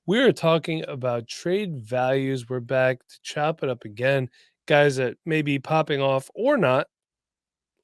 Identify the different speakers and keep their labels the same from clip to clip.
Speaker 1: We're talking about trade values. We're back to chop it up again. Guys that may be popping off or not,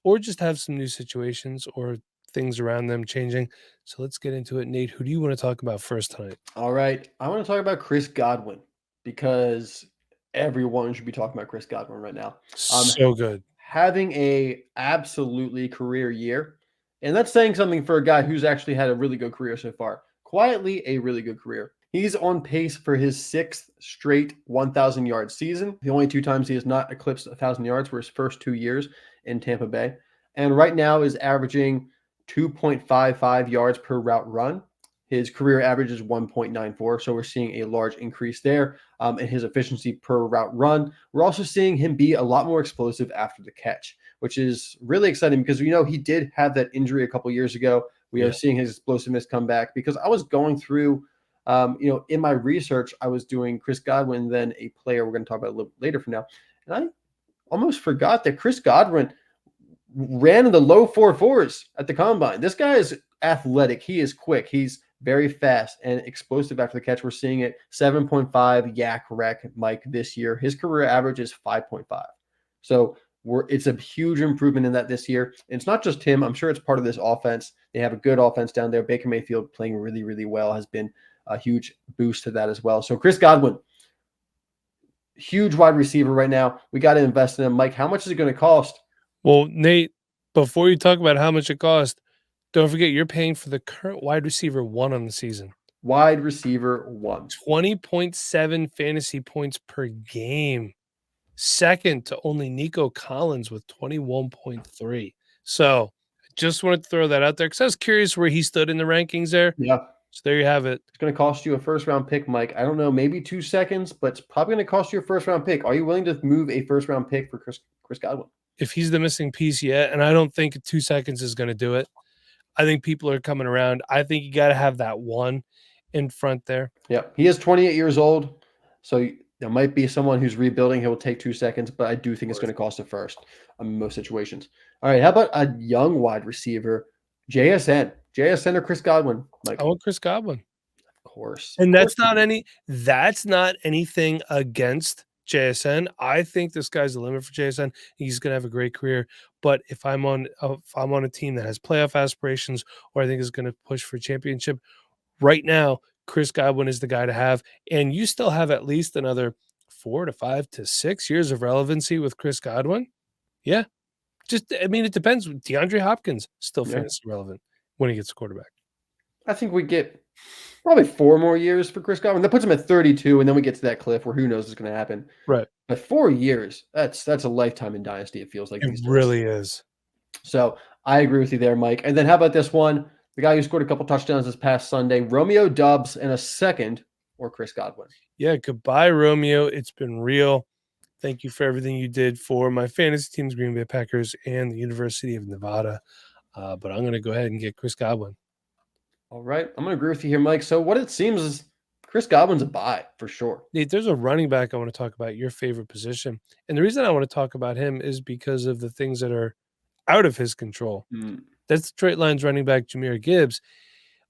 Speaker 1: or just have some new situations or things around them changing. So let's get into it. Nate, who do you want to talk about first tonight?
Speaker 2: All right. I want to talk about Chris Godwin because everyone should be talking about Chris Godwin right now.
Speaker 1: So good.
Speaker 2: Having a absolutely career year, and that's saying something for a guy who's actually had a really good career so far. Quietly, a really good career. He's on pace for his sixth straight 1,000 yard season. The only two times he has not eclipsed 1,000 yards were his first 2 years in Tampa Bay. And right now is averaging 2.55 yards per route run. His career average is 1.94, so we're seeing a large increase there in his efficiency per route run. We're also seeing him be a lot more explosive after the catch, which is really exciting because he did have that injury a couple years ago. We are seeing his explosiveness come back because I was going through, in my research, I was doing Chris Godwin, then a player we're going to talk about a little later from now, and I almost forgot that Chris Godwin ran in the low 4.4s at the combine. This guy is athletic. He is quick. He's very fast and explosive after the catch. We're seeing it 7.5 yak rec Mike this year. His career average is 5.5. So it's a huge improvement in that this year. And it's not just him. I'm sure it's part of this offense. They have a good offense down there. Baker Mayfield playing really, really well has been a huge boost to that as well. So Chris Godwin, huge wide receiver right now. We got to invest in him. Mike, how much is it going to cost?
Speaker 1: Well, Nate, before you talk about how much it cost, don't forget you're paying for the current wide receiver 1 on the season.
Speaker 2: Wide receiver 1.
Speaker 1: 20.7 fantasy points per game. Second to only Nico Collins with 21.3. So just wanted to throw that out there because I was curious where he stood in the rankings there.
Speaker 2: Yeah.
Speaker 1: So there you have it.
Speaker 2: It's going to cost you a first-round pick, Mike. I don't know, maybe 2 seconds, but it's probably going to cost you a first-round pick. Are you willing to move a first-round pick for Chris Godwin?
Speaker 1: If he's the missing piece yet, and I don't think 2 seconds is going to do it. I think people are coming around. I think you got to have that one in front there.
Speaker 2: Yeah, he is 28 years old, so there might be someone who's rebuilding. He will take 2 seconds, but I do think it's going to cost a first in most situations. All right, how about a young wide receiver, JSN? JSN or Chris Godwin?
Speaker 1: I want Chris Godwin.
Speaker 2: Of course.
Speaker 1: And that's not anything against JSN. I think this guy's the limit for JSN. He's going to have a great career. But if I'm on a team that has playoff aspirations or I think is going to push for a championship, right now, Chris Godwin is the guy to have. And you still have at least another 4 to 5 to 6 years of relevancy with Chris Godwin. Yeah. It depends. DeAndre Hopkins still fantasy relevant when he gets a quarterback.
Speaker 2: I think we get probably 4 more years for Chris Godwin. That puts him at 32, and then we get to that cliff where who knows what's going to happen.
Speaker 1: Right.
Speaker 2: But 4 years, that's a lifetime in Dynasty, it feels like.
Speaker 1: It really is.
Speaker 2: So I agree with you there, Mike. And then how about this one? The guy who scored a couple touchdowns this past Sunday, Romeo Doubs in a second, or Chris Godwin?
Speaker 1: Yeah, goodbye, Romeo. It's been real. Thank you for everything you did for my fantasy teams, Green Bay Packers, and the University of Nevada. But I'm going to go ahead and get Chris Godwin.
Speaker 2: All right. I'm going to agree with you here, Mike. So what it seems is Chris Godwin's a buy for sure.
Speaker 1: Nate, there's a running back I want to talk about, your favorite position. And the reason I want to talk about him is because of the things that are out of his control. That's Detroit Lions running back Jahmyr Gibbs.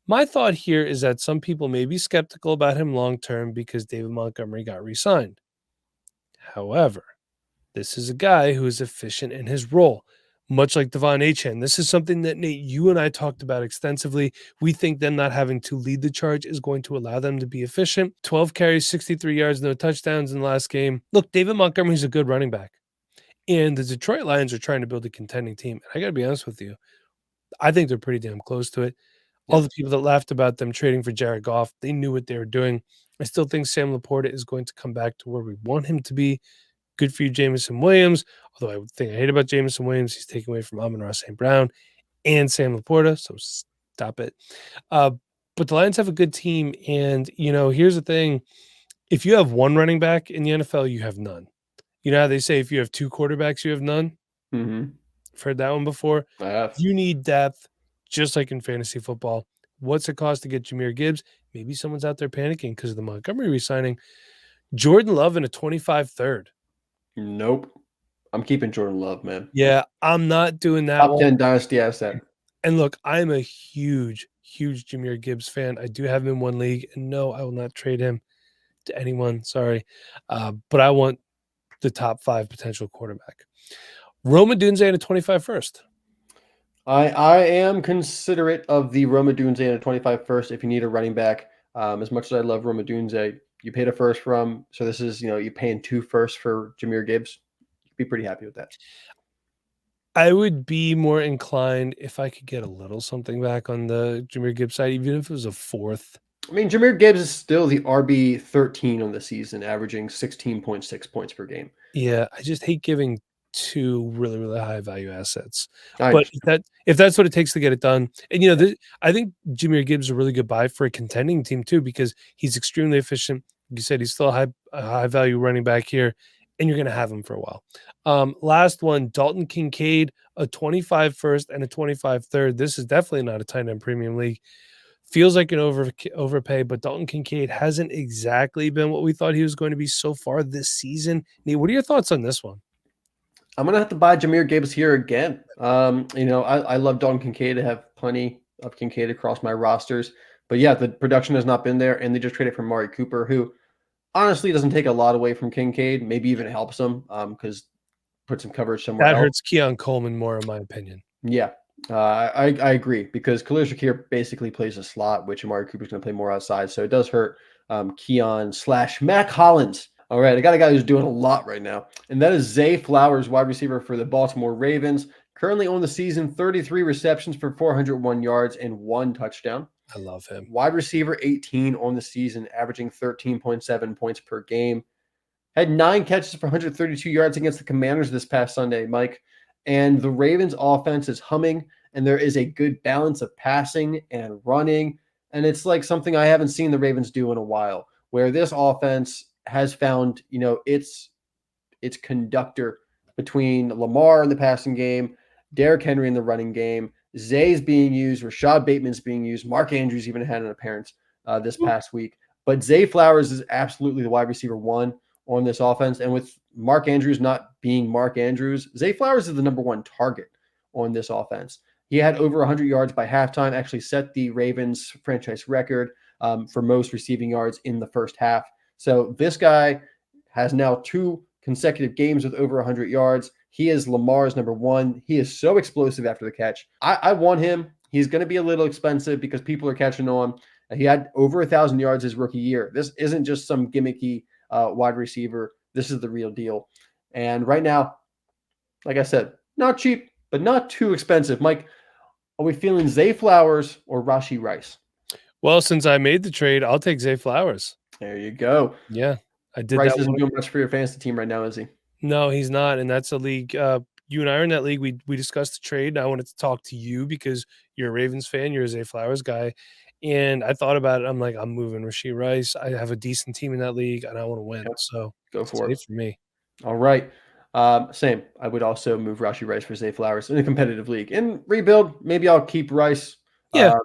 Speaker 1: My thought here is that some people may be skeptical about him long-term because David Montgomery got re-signed. However, this is a guy who is efficient in his role, much like Devon Achane. This is something that, Nate, you and I talked about extensively. We think them not having to lead the charge is going to allow them to be efficient. 12 carries, 63 yards, no touchdowns in the last game. Look, David Montgomery's a good running back. And the Detroit Lions are trying to build a contending team. I got to be honest with you. I think they're pretty damn close to it. All the people that laughed about them trading for Jared Goff, they knew what they were doing. I still think Sam Laporta is going to come back to where we want him to be. Good for you, Jameson Williams. Although I think I hate about Jameson Williams, he's taking away from Amon-Ra St. Brown and Sam Laporta, so stop it. But the Lions have a good team, and, here's the thing. If you have one running back in the NFL, you have none. You know how they say if you have 2 quarterbacks, you have none?
Speaker 2: Mm-hmm.
Speaker 1: I've heard that one before.
Speaker 2: I have.
Speaker 1: You need depth, just like in fantasy football. What's it cost to get Jahmyr Gibbs? Maybe someone's out there panicking because of the Montgomery re-signing. Jordan Love in a 25 third.
Speaker 2: Nope. I'm keeping Jordan Love, man.
Speaker 1: Yeah, I'm not doing that.
Speaker 2: Top 10 Dynasty asset.
Speaker 1: And look, I'm a huge huge Jahmyr Gibbs fan. I do have him in one league, and no, I will not trade him to anyone. Sorry. But I want the top 5 potential quarterback. Roma Dunze and a 25 first.
Speaker 2: I am considerate of the Roma Dunze and a 25 first if you need a running back. As much as I love Roma Dunze, you paid a first from, so this is, you're paying 2 firsts for Jahmyr Gibbs. You'd be pretty happy with that.
Speaker 1: I would be more inclined if I could get a little something back on the Jahmyr Gibbs side, even if it was a 4th.
Speaker 2: I mean, Jahmyr Gibbs is still the RB 13 on the season, averaging 16.6 points per game.
Speaker 1: Yeah, I just hate giving 2 really, really high value assets. But if that's what it takes to get it done, and I think Jahmyr Gibbs is a really good buy for a contending team too, because he's extremely efficient. Like you said, he's still a high value running back here, and you're going to have him for a while. Last one, Dalton Kincaid, a 25 first and a 25 third. This is definitely not a tight end premium league. Feels like an overpay, but Dalton Kincaid hasn't exactly been what we thought he was going to be so far this season. Nate, what are your thoughts on this one?
Speaker 2: I'm going to have to buy Jahmyr Gibbs here again. I love Dalton Kincaid. I have plenty of Kincaid across my rosters. But yeah, the production has not been there, and they just traded for Mari Cooper, who honestly doesn't take a lot away from Kincaid, maybe even helps him because put some coverage somewhere else.
Speaker 1: That hurts Keon Coleman more, in my opinion.
Speaker 2: Yeah, I agree, because Khalil Shakir basically plays a slot, which Amari Cooper's going to play more outside. So it does hurt Keon/Mac Hollins. All right, I got a guy who's doing a lot right now, and that is Zay Flowers, wide receiver for the Baltimore Ravens. Currently on the season, 33 receptions for 401 yards and 1 touchdown.
Speaker 1: I love him.
Speaker 2: Wide receiver 18 on the season, averaging 13.7 points per game. Had 9 catches for 132 yards against the Commanders this past Sunday, Mike. And the Ravens offense is humming, and there is a good balance of passing and running. And it's like something I haven't seen the Ravens do in a while, where this offense has found, its conductor between Lamar in the passing game, Derrick Henry in the running game, Zay's being used, Rashad Bateman's being used, Mark Andrews even had an appearance this past week. But Zay Flowers is absolutely the wide receiver 1 on this offense. And with Mark Andrews not being Mark Andrews, Zay Flowers is the number 1 target on this offense. He had over 100 yards by halftime, actually set the Ravens franchise record for most receiving yards in the first half. So this guy has now 2 consecutive games with over 100 yards. He is Lamar's number 1. He is so explosive after the catch. I want him. He's going to be a little expensive because people are catching on. He had over 1,000 yards his rookie year. This isn't just some gimmicky wide receiver. This is the real deal. And right now, like I said, not cheap, but not too expensive. Mike, are we feeling Zay Flowers or Rashee Rice?
Speaker 1: Well, since I made the trade, I'll take Zay Flowers.
Speaker 2: There you go.
Speaker 1: Yeah, I did.
Speaker 2: Rice isn't doing much for your fantasy team right now, is he?
Speaker 1: No, he's not. And that's a league. You and I are in that league. We discussed the trade. And I wanted to talk to you because you're a Ravens fan. You're a Zay Flowers guy. And I thought about it. I'm like, I'm moving Rashee Rice. I have a decent team in that league, and I want to win. Yep. So
Speaker 2: go for it
Speaker 1: for me.
Speaker 2: All right. Same. I would also move Rashee Rice for Zay Flowers in a competitive league. In rebuild, maybe I'll keep Rice.
Speaker 1: Yeah.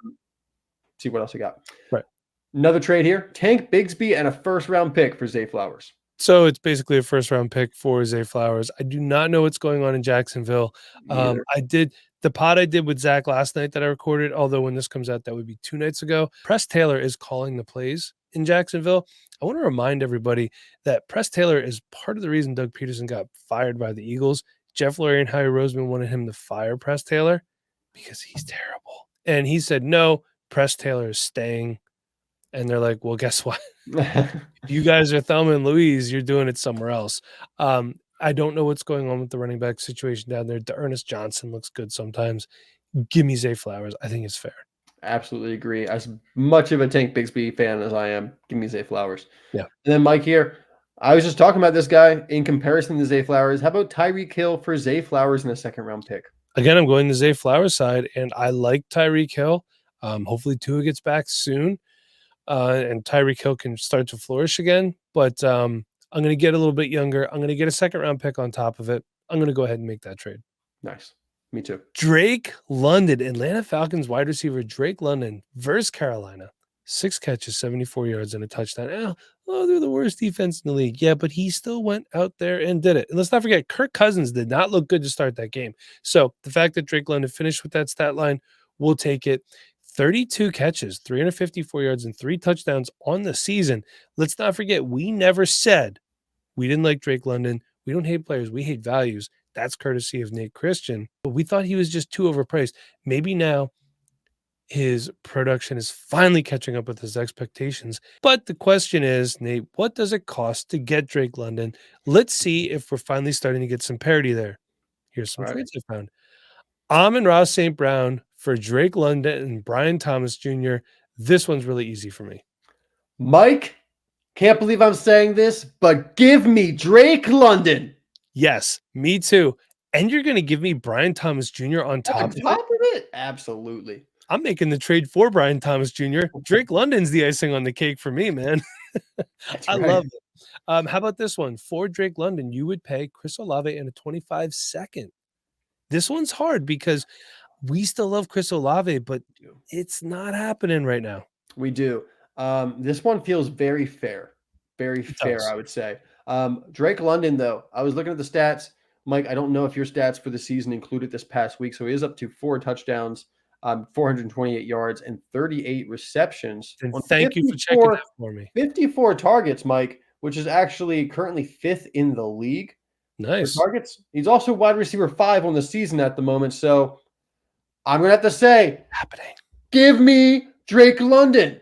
Speaker 2: See what else I got.
Speaker 1: Right.
Speaker 2: Another trade here. Tank Bigsby and a first-round pick for Zay Flowers.
Speaker 1: So it's basically a first-round pick for Zay Flowers. I do not know what's going on in Jacksonville. I did the pod I did with Zach last night that I recorded, although when this comes out, that would be 2 nights ago. Press Taylor is calling the plays in Jacksonville. I want to remind everybody that Press Taylor is part of the reason Doug Peterson got fired by the Eagles. Jeff Lurie and Howie Roseman wanted him to fire Press Taylor because he's terrible. And he said, no, Press Taylor is staying. And they're like, well, guess what? You guys are Thelma and Louise. You're doing it somewhere else. I don't know what's going on with the running back situation down there. Ernest Johnson looks good sometimes. Give me Zay Flowers. I think it's fair.
Speaker 2: Absolutely agree. As much of a Tank Bigsby fan as I am, give me Zay Flowers.
Speaker 1: Yeah.
Speaker 2: And then Mike here, I was just talking about this guy in comparison to Zay Flowers. How about Tyreek Hill for Zay Flowers in a second-round pick?
Speaker 1: Again, I'm going the Zay Flowers side, and I like Tyreek Hill. Hopefully Tua gets back soon. And Tyreek Hill can start to flourish again. But I'm going to get a little bit younger. I'm going to get a second-round pick on top of it. I'm going to go ahead and make that trade.
Speaker 2: Nice. Me too.
Speaker 1: Drake London, Atlanta Falcons wide receiver Drake London versus Carolina. 6 catches, 74 yards, and a touchdown. They're the worst defense in the league. Yeah, but he still went out there and did it. And let's not forget, Kirk Cousins did not look good to start that game. So the fact that Drake London finished with that stat line, we'll take it. 32 catches, 354 yards, and 3 touchdowns on the season. Let's not forget, we never said we didn't like Drake London. We don't hate players. We hate values. That's courtesy of Nate Christian. But we thought he was just too overpriced. Maybe now his production is finally catching up with his expectations. But the question is, Nate, what does it cost to get Drake London? Let's see if we're finally starting to get some parity there. Here's some trades I found. Amon-Ra St. Brown for Drake London and Brian Thomas Jr. This one's really easy for me.
Speaker 2: Mike, can't believe I'm saying this, but give me Drake London.
Speaker 1: Yes, me too. And you're going to give me Brian Thomas Jr. on top of
Speaker 2: it? Absolutely.
Speaker 1: I'm making the trade for Brian Thomas Jr. Drake London's the icing on the cake for me, man. I love it. How about this one? For Drake London, you would pay Chris Olave and a 25 second. This one's hard because we still love Chris Olave, but it's not happening right now.
Speaker 2: We do. This one feels very fair. Very fair, I would say. Drake London, though, I was looking at the stats. Mike, I don't know if your stats for the season included this past week. So he is up to 4 touchdowns, 428 yards, and 38 receptions.
Speaker 1: And thank you for checking that for me.
Speaker 2: 54 targets, Mike, which is actually currently 5th in the league.
Speaker 1: Nice.
Speaker 2: Targets. He's also wide receiver 5 on the season at the moment. So I'm going to have to say, give me Drake London.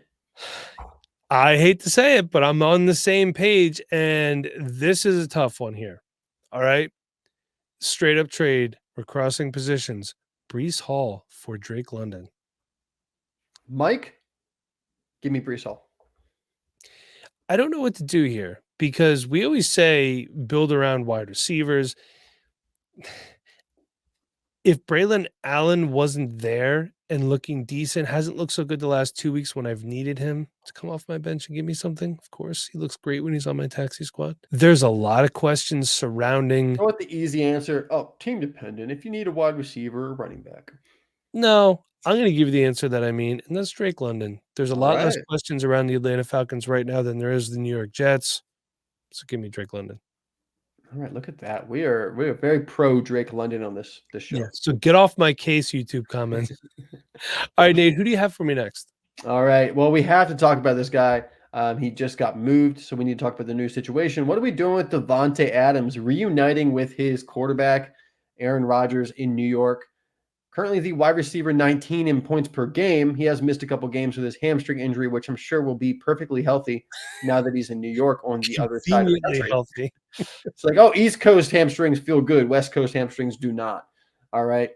Speaker 1: I hate to say it, but I'm on the same page. And this is a tough one here. All right. Straight up trade. We're crossing positions. Breece Hall for Drake London.
Speaker 2: Mike, give me Breece Hall.
Speaker 1: I don't know what to do here because we always say build around wide receivers. If Braylon Allen wasn't there and looking decent, hasn't looked so good the last 2 weeks when I've needed him to come off my bench and give me something. Of course, he looks great when he's on my taxi squad. There's a lot of questions surrounding.
Speaker 2: You know what the easy answer? Oh, team dependent. If you need a wide receiver or running back.
Speaker 1: No, I'm going to give you the answer that I mean, and that's Drake London. There's a lot less questions around the Atlanta Falcons right now than there is the New York Jets. So give me Drake London.
Speaker 2: All right, look at that. We are very pro Drake London on this show.
Speaker 1: Yeah, so get off my case, YouTube comment. All right, Nate, who do you have for me next?
Speaker 2: All right. Well, we have to talk about this guy. He just got moved, so we need to talk about the new situation. What are we doing with Davante Adams reuniting with his quarterback, Aaron Rodgers, in New York? Currently the wide receiver 19 in points per game. He has missed a couple games with his hamstring injury, which I'm sure will be perfectly healthy now that he's in New York on the other side of the country.
Speaker 1: Healthy.
Speaker 2: It's like, oh, East Coast hamstrings feel good. West Coast hamstrings do not. All right.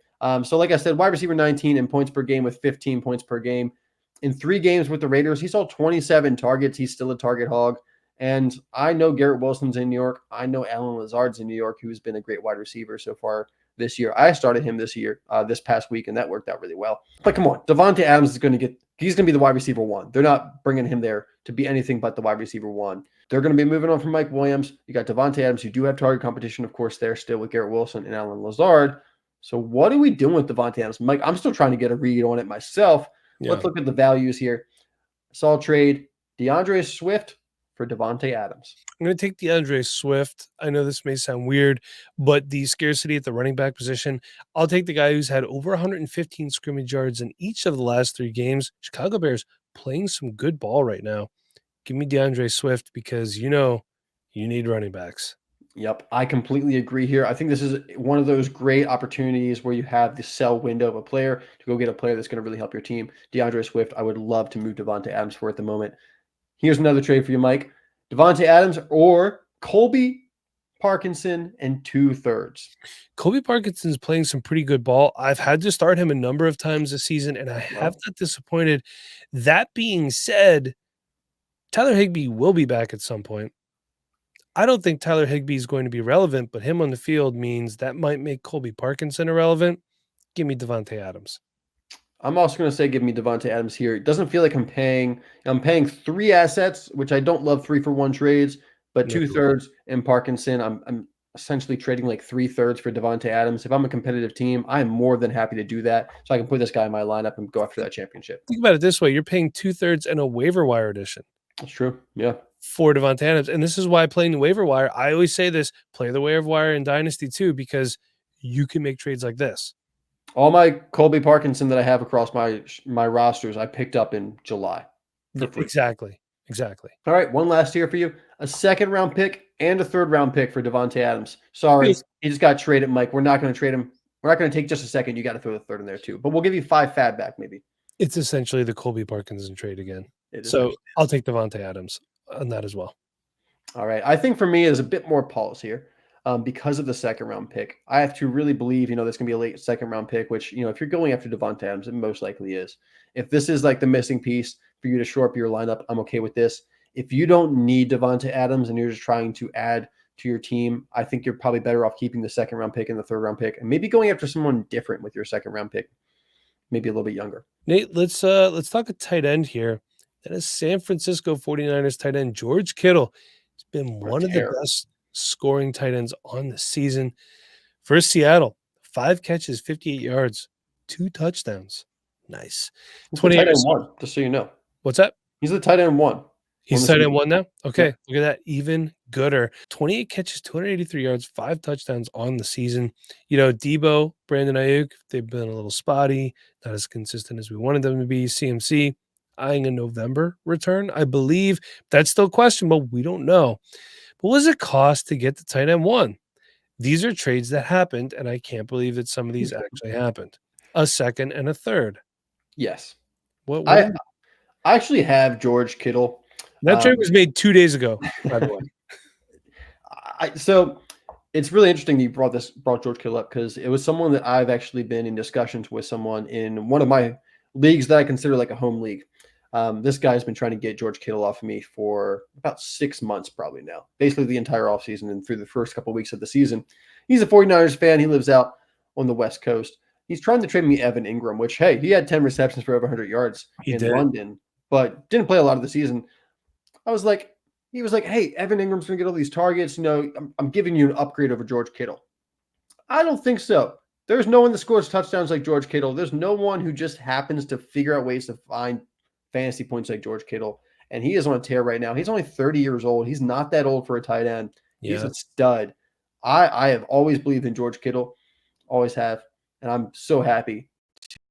Speaker 2: So like I said, wide receiver 19 in points per game with 15 points per game. In 3 games with the Raiders, he saw 27 targets. He's still a target hog. And I know Garrett Wilson's in New York. I know Allen Lazard's in New York, who's been a great wide receiver so far this year. I started him this past week, and that worked out really well. But come on, Davante Adams he's going to be the wide receiver 1. They're not bringing him there to be anything but the wide receiver 1. They're going to be moving on from Mike Williams. You got Davante Adams, who do have target competition, of course, there still with Garrett Wilson and Allen Lazard. So what are we doing with Davante Adams? Mike, I'm still trying to get a read on it myself. Yeah. Let's look at the values here. Saw trade DeAndre Swift for Davante Adams.
Speaker 1: I'm going to take DeAndre Swift. I know this may sound weird, but the scarcity at the running back position, I'll take the guy who's had over 115 scrimmage yards in each of the last 3 games. Chicago Bears playing some good ball right now. Give me DeAndre Swift because you need running backs.
Speaker 2: Yep, I completely agree here. I think this is one of those great opportunities where you have the sell window of a player to go get a player that's going to really help your team. DeAndre Swift, I would love to move Davante Adams for at the moment. Here's another trade for you, Mike. Davante Adams or Colby Parkinson and 2/3.
Speaker 1: Colby Parkinson's playing some pretty good ball. I've had to start him a number of times this season, and I have not disappointed. That being said, Tyler Higbee will be back at some point. I don't think Tyler Higbee is going to be relevant, but him on the field means that might make Colby Parkinson irrelevant. Give me Davante Adams.
Speaker 2: I'm also going to say give me Davante Adams here. It doesn't feel like I'm paying 3 assets, which I don't love 3-for-1 trades, but 2/3 in Parkinson. I'm essentially trading like 3/3 for Davante Adams. If I'm a competitive team, I'm more than happy to do that. So I can put this guy in my lineup and go after that championship.
Speaker 1: Think about it this way. You're paying 2/3 in a waiver wire edition.
Speaker 2: That's true. Yeah.
Speaker 1: For Davante Adams. And this is why playing the waiver wire, I always say this, play the waiver wire in Dynasty too, because you can make trades like this.
Speaker 2: All my Colby Parkinson that I have across my rosters, I picked up in July for free.
Speaker 1: Exactly.
Speaker 2: All right, one last here for you. A second-round pick and a third-round pick for Davante Adams. Sorry, he just got traded, Mike. We're not going to trade him. We're not going to take just a second. You got to throw the third in there too. But we'll give you 5 fab back maybe.
Speaker 1: It's essentially the Colby Parkinson trade again.
Speaker 2: It is.
Speaker 1: So I'll take Davante Adams on that as well.
Speaker 2: All right. I think for me, there's a bit more pause here because of the second-round pick. I have to really believe, there's going to be a late second-round pick, which, if you're going after Davante Adams, it most likely is. If this is like the missing piece for you to shore up your lineup, I'm okay with this. If you don't need Davante Adams and you're just trying to add to your team, I think you're probably better off keeping the second-round pick and the third-round pick and maybe going after someone different with your second-round pick, maybe a little bit younger.
Speaker 1: Nate, let's talk a tight end here. That is San Francisco 49ers tight end George Kittle. He's been one of the best scoring tight ends on the season. For Seattle, 5 catches, 58 yards, 2 touchdowns. Nice.
Speaker 2: 28 and 1, just so you know.
Speaker 1: What's that?
Speaker 2: He's the tight end 1.
Speaker 1: He's tight end 1 now? Okay, yeah. Look at that. Even gooder. 28 catches, 283 yards, 5 touchdowns on the season. Debo, Brandon Ayuk, they've been a little spotty, not as consistent as we wanted them to be. CMC eyeing a November return, I believe. That's still questionable. We don't know. But what does it cost to get the tight end 1? These are trades that happened, and I can't believe that some of these actually happened. A second and a third.
Speaker 2: Yes.
Speaker 1: What
Speaker 2: I actually have George Kittle.
Speaker 1: That trade was made 2 days ago, by the way.
Speaker 2: So it's really interesting that you brought George Kittle up because it was someone that I've actually been in discussions with someone in one of my leagues that I consider like a home league. This guy's been trying to get George Kittle off of me for about 6 months probably now, basically the entire offseason and through the first couple of weeks of the season. He's a 49ers fan. He lives out on the West Coast. He's trying to trade me Evan Ingram, which, hey, he had 10 receptions for over 100 yards in London, but didn't play a lot of the season. He was like, hey, Evan Ingram's going to get all these targets. I'm giving you an upgrade over George Kittle. I don't think so. There's no one that scores touchdowns like George Kittle. There's no one who just happens to figure out ways to find fantasy points like George Kittle. And he is on a tear right now. He's only 30 years old. He's not that old for a tight end. Yeah. He's a stud. I have always believed in George Kittle. Always have. And I'm so happy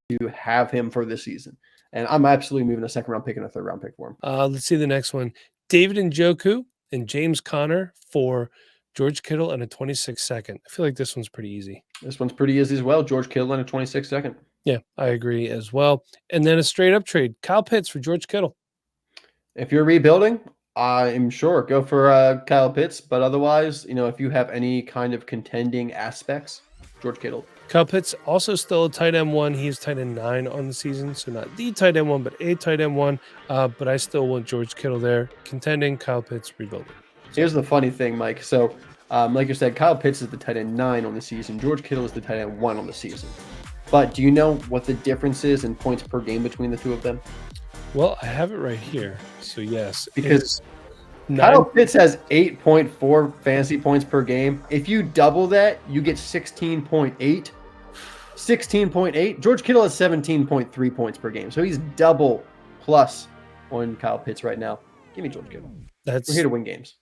Speaker 2: to have him for this season. And I'm absolutely moving a second-round pick and a third-round pick for him.
Speaker 1: Let's see the next one. David Njoku and James Conner for George Kittle and a 26 second. I feel like this one's pretty easy.
Speaker 2: This one's pretty easy as well. George Kittle and a 26 second.
Speaker 1: Yeah, I agree as well. And then a straight-up trade. Kyle Pitts for George Kittle.
Speaker 2: If you're rebuilding, I'm sure go for Kyle Pitts. But otherwise, if you have any kind of contending aspects, George Kittle.
Speaker 1: Kyle Pitts also still a tight end 1. He's tight end 9 on the season, so not the tight end 1, but a tight end 1. But I still want George Kittle there. Contending, Kyle Pitts, rebuilding.
Speaker 2: So. Here's the funny thing, Mike. So, like you said, Kyle Pitts is the tight end 9 on the season. George Kittle is the tight end 1 on the season. But do you know what the difference is in points per game between the two of them?
Speaker 1: Well, I have it right here. So, yes.
Speaker 2: Because Kyle Pitts has 8.4 fantasy points per game. If you double that, you get 16.8. 16.8. George Kittle has 17.3 points per game. So he's double plus on Kyle Pitts right now. Give me George Kittle. We're here to win games.